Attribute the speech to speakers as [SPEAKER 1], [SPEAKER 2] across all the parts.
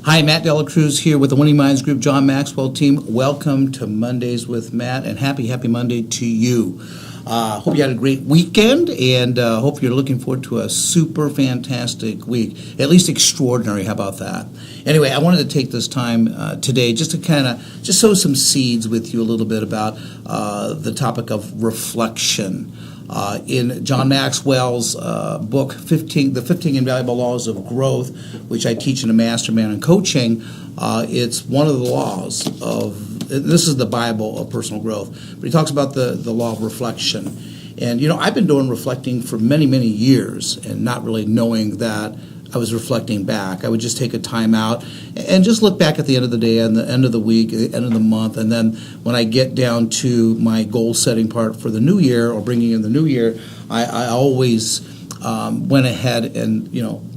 [SPEAKER 1] Hi, Matt Dela Cruz here with the Winning Minds Group, John Maxwell team. Welcome to Mondays with Matt, and happy Monday to you. Hope you had a great weekend, and hope you're looking forward to a super fantastic week, at least extraordinary. How about that? Anyway, I wanted to take this time today just to kind of just sow some seeds with you a little bit about the topic of reflection. In John Maxwell's book, The 15 Invaluable Laws of Growth, which I teach in a mastermind and coaching, it's one of the laws of, this is the Bible of personal growth, but he talks about the law of reflection. And, I've been doing reflecting for many, many years and not really knowing that I was reflecting back. I would just take a time out and just look back at the end of the day, and the end of the week, the end of the month, and then when I get down to my goal-setting part for the new year or bringing in the new year, I always went ahead and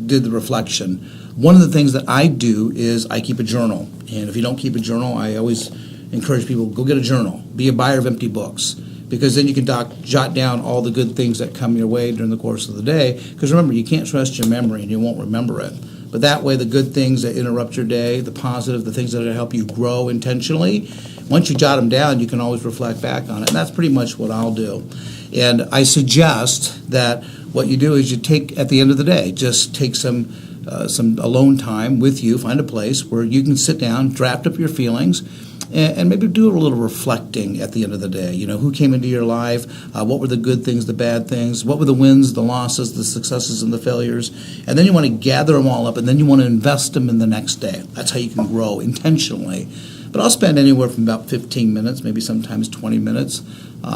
[SPEAKER 1] did the reflection. One of the things that I do is I keep a journal, and if you don't keep a journal, I always encourage people, go get a journal. Be a buyer of empty books, because then you can jot down all the good things that come your way during the course of the day. Because remember, you can't trust your memory and you won't remember it. But that way, the good things that interrupt your day, the positive, the things that are going to help you grow intentionally, once you jot them down, you can always reflect back on it. And that's pretty much what I'll do. And I suggest that what you do is you take, at the end of the day, just take some alone time with you, find a place where you can sit down, draft up your feelings, and maybe do a little reflecting at the end of the day. Who came into your life? What were the good things, the bad things? What were the wins, the losses, the successes, and the failures? And then you want to gather them all up, and then you want to invest them in the next day. That's how you can grow intentionally. But I'll spend anywhere from about 15 minutes, maybe sometimes 20 minutes,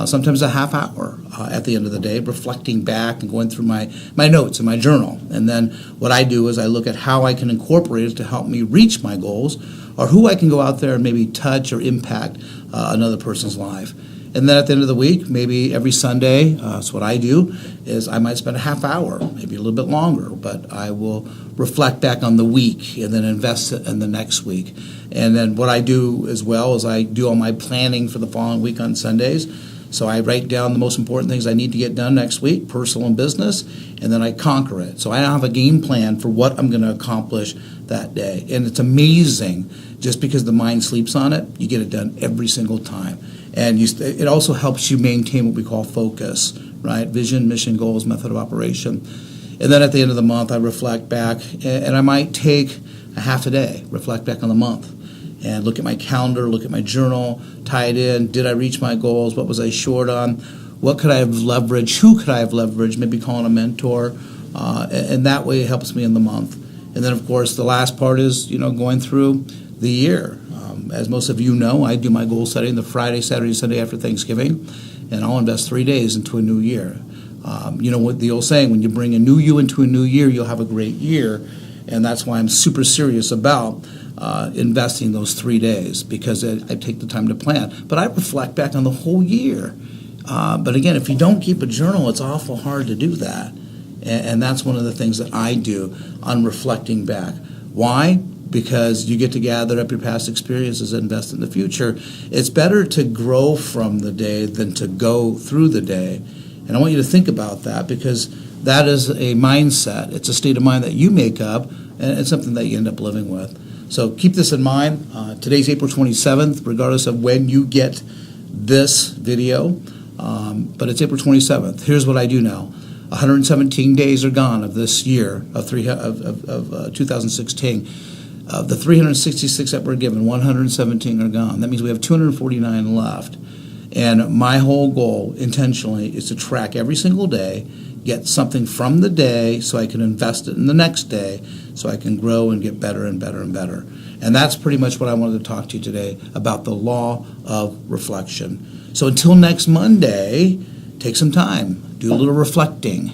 [SPEAKER 1] sometimes a half hour at the end of the day, reflecting back and going through my notes and my journal. And then what I do is I look at how I can incorporate it to help me reach my goals, or who I can go out there and maybe touch or impact another person's life. And then at the end of the week, maybe every Sunday, that's what I do, is I might spend a half hour, maybe a little bit longer, but I will reflect back on the week and then invest it in the next week. And then what I do as well is I do all my planning for the following week on Sundays. So I write down the most important things I need to get done next week, personal and business, and then I conquer it. So I have a game plan for what I'm going to accomplish that day. And it's amazing, just because the mind sleeps on it, you get it done every single time. And it also helps you maintain what we call focus, right? Vision, mission, goals, method of operation. And then at the end of the month, I reflect back, and I might take a half a day, reflect back on the month, and look at my calendar, look at my journal, tie it in. Did I reach my goals? What was I short on? What could I have leveraged? Who could I have leveraged? Maybe calling a mentor. And that way it helps me in the month. And then, of course, the last part is, going through the year. As most of you know, I do my goal setting the Friday, Saturday, Sunday after Thanksgiving, and I'll invest 3 days into a new year. What the old saying, when you bring a new you into a new year, you'll have a great year. And that's why I'm super serious about investing those 3 days, because I take the time to plan. But I reflect back on the whole year. But again, if you don't keep a journal, it's awful hard to do that. And that's one of the things that I do on reflecting back. Why? Because you get to gather up your past experiences and invest in the future. It's better to grow from the day than to go through the day. And I want you to think about that, because that is a mindset. It's a state of mind that you make up, and it's something that you end up living with. So keep this in mind. Today's April 27th, regardless of when you get this video, but it's April 27th. Here's what I do know. 117 days are gone of this year, of 2016. Of the 366 that were given, 117 are gone. That means we have 249 left. And my whole goal, intentionally, is to track every single day, get something from the day so I can invest it in the next day, so I can grow and get better and better and better. And that's pretty much what I wanted to talk to you today about, the law of reflection. So until next Monday, take some time, do a little reflecting.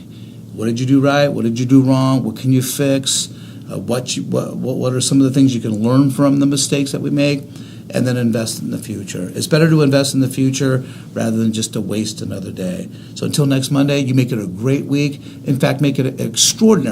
[SPEAKER 1] What did you do right? What did you do wrong? What can you fix? What are some of the things you can learn from the mistakes that we make? And then invest in the future. It's better to invest in the future rather than just to waste another day. So until next Monday, you make it a great week. In fact, make it extraordinary.